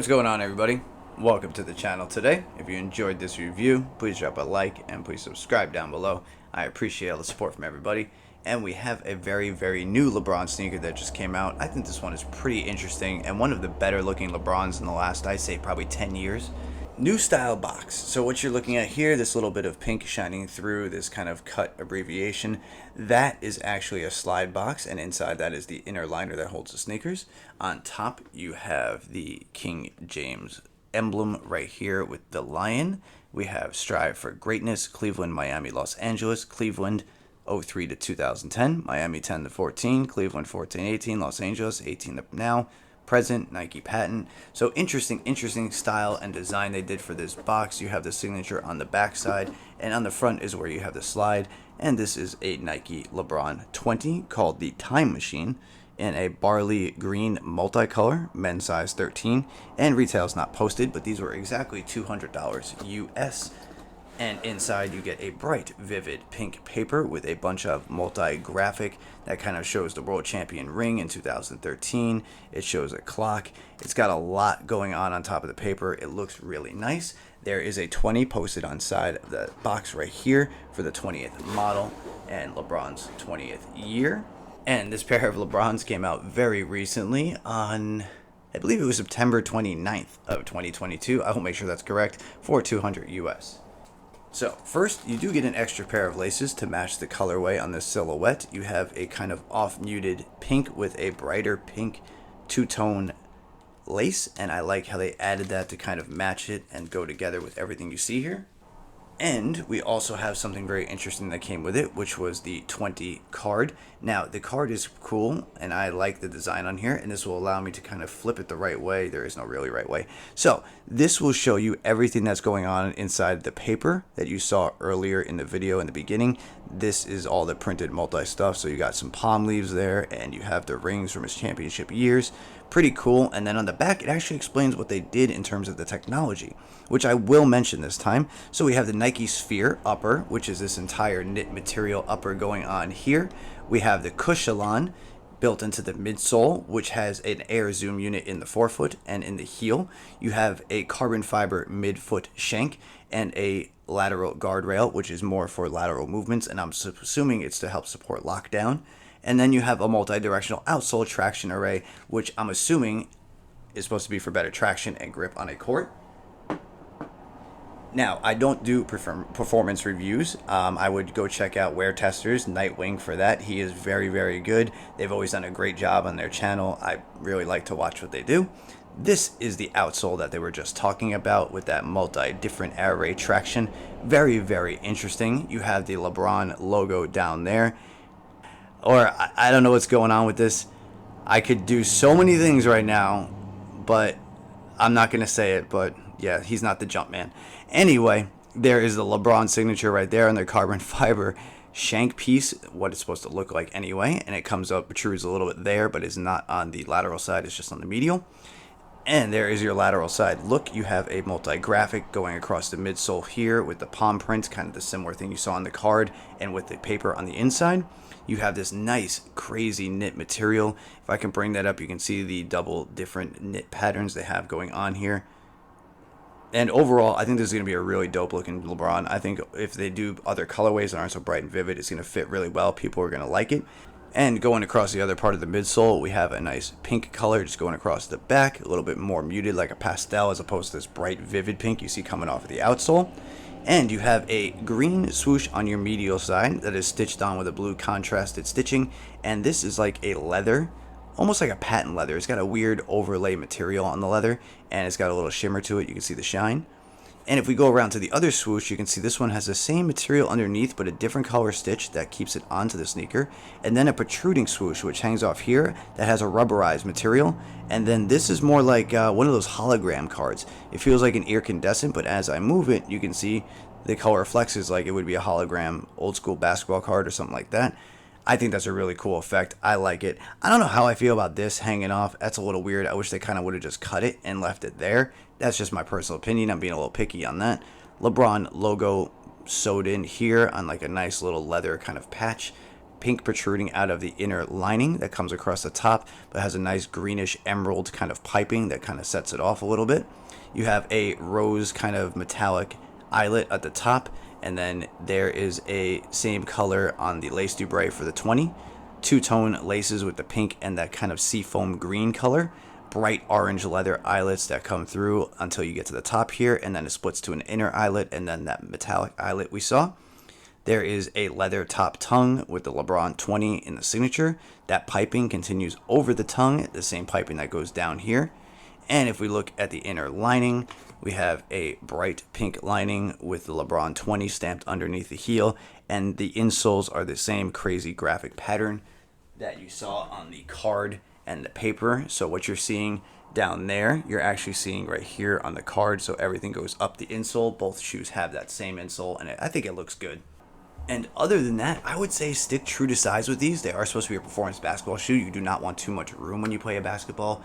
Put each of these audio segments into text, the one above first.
Hey, what's going on, everybody? Welcome to the channel today. If you enjoyed this review, please drop a like and please subscribe down below. I appreciate all the support from everybody. And we have a very new LeBron sneaker that just came out. I think this one is pretty interesting and one of the better looking LeBrons in the last, I'd say, probably 10 years. New style box. So what you're looking at here, this little bit of pink shining through this kind of cut abbreviation, that is actually a slide box, and inside that is the inner liner that holds the sneakers. On top you have the King James emblem right here with the lion. We have Strive for Greatness, Cleveland, Miami, Los Angeles, Cleveland 03 to 2010, Miami 10 to 14, Cleveland 14, 18, Los Angeles 18 to now, present, Nike patent. So interesting style and design they did for this box. You have the signature on the back side, and on the front is where you have the slide. And this is a Nike Lebron 20 called the Time Machine in a barley green multicolor, men's size 13, and retail is not posted, but these were exactly $200 US. And inside you get a bright, vivid pink paper with a bunch of multi-graphic that kind of shows the world champion ring in 2013. It shows a clock. It's got a lot going on top of the paper. It looks really nice. There is a 20 posted on side of the box right here for the 20th model and LeBron's 20th year. And this pair of LeBrons came out very recently on, I believe it was September 29th of 2022. I will make sure that's correct, for $200 US. So first, you do get an extra pair of laces to match the colorway on this silhouette. You have a kind of off-muted pink with a brighter pink two-tone lace, and I like how they added that to kind of match it and go together with everything you see here. And we also have something very interesting that came with it, which was the 20 card. Now, the card is cool, and I like the design on here, and this will allow me to kind of flip it the right way. There is no really right way. So, this will show you everything that's going on inside the paper that you saw earlier in the video in the beginning. This is all the printed multi stuff, so you got some palm leaves there, and you have the rings from his championship years. Pretty cool. And then on the back, it actually explains what they did in terms of the technology, which I will mention this time. So we have the Nike Sphere upper, which is this entire knit material upper going on here. We have the Cushalon built into the midsole, which has an air zoom unit in the forefoot, and in the heel you have a carbon fiber midfoot shank and a lateral guardrail, which is more for lateral movements, and I'm assuming it's to help support lockdown. And then you have a multi-directional outsole traction array, which I'm assuming is supposed to be for better traction and grip on a court. Now, I don't do performance reviews. I would go check out Wear Testers, Nightwing, for that. He is very good. They've always done a great job on their channel. I really like to watch what they do. This is the outsole that they were just talking about with that multi-different array traction. Very interesting. You have the LeBron logo down there. Or I don't know what's going on with this. I could do so many things right now, but I'm not going to say it. But yeah, he's not the jump man. Anyway, there is the LeBron signature right there on their carbon fiber shank piece, what it's supposed to look like anyway. And it comes up, protrudes a little bit there, but is not on the lateral side. It's just on the medial. And there is your lateral side look. You have a multi-graphic going across the midsole here with the palm prints, kind of the similar thing you saw on the card, and with the paper on the inside. You have this nice, crazy knit material. If I can bring that up, you can see the double different knit patterns they have going on here. And overall, I think this is going to be a really dope looking LeBron. I think if they do other colorways that aren't so bright and vivid, it's going to fit really well. People are going to like it. And going across the other part of the midsole, we have a nice pink color just going across the back, a little bit more muted like a pastel as opposed to this bright, vivid pink you see coming off of the outsole. And you have a green swoosh on your medial side that is stitched on with a blue contrasted stitching. And this is like a leather, almost like a patent leather. It's got a weird overlay material on the leather, and it's got a little shimmer to it. You can see the shine. And if we go around to the other swoosh, you can see this one has the same material underneath, but a different color stitch that keeps it onto the sneaker. And then a protruding swoosh, which hangs off here, that has a rubberized material. And then this is more like one of those hologram cards. It feels like an iridescent, but as I move it, you can see the color flexes like it would be a hologram old school basketball card or something like that. I think that's a really cool effect. I like it. I don't know how I feel about this hanging off. That's a little weird. I wish they kind of would have just cut it and left it there. That's just my personal opinion. I'm being a little picky on that. LeBron logo sewed in here on like a nice little leather kind of patch. pink protruding out of the inner lining that comes across the top, but has a nice greenish emerald kind of piping that kind of sets it off a little bit. You have a rose kind of metallic eyelet at the top, and then there is a same color on the lace dubray for the 20. Two-tone laces with the pink and that kind of seafoam green color. Bright orange leather eyelets that come through until you get to the top here, and then it splits to an inner eyelet and then that metallic eyelet we saw. There is a leather top tongue with the Lebron 20 in the signature. That piping continues over the tongue, the same piping that goes down here. And if we look at the inner lining, we have a bright pink lining with the Lebron 20 stamped underneath the heel, and the insoles are the same crazy graphic pattern that you saw on the card and the paper. So what you're seeing down there, you're actually seeing right here on the card. So everything goes up the insole. Both shoes have that same insole, and I think it looks good. And other than that, I would say stick true to size with these. They are supposed to be a performance basketball shoe. You do not want too much room when you play a basketball.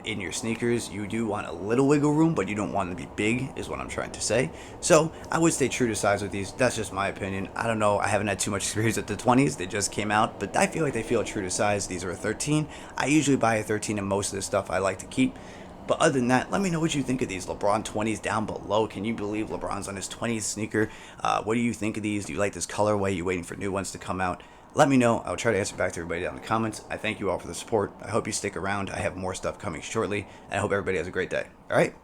In your sneakers, you do want a little wiggle room, but you don't want them to be big, is what I'm trying to say. So I would stay true to size with these. That's just my opinion. I don't know. I haven't had too much experience with the 20s. They just came out, but I feel like they feel true to size. These are a 13. I usually buy a 13, and most of the stuff I like to keep. But other than that, let me know what you think of these LeBron 20s down below. Can you believe LeBron's on his 20th sneaker? What do you think of these? Do you like this colorway? Are you waiting for new ones to come out? Let me know. I'll try to answer back to everybody down in the comments. I thank you all for the support. I hope you stick around. I have more stuff coming shortly. And I hope everybody has a great day. All right?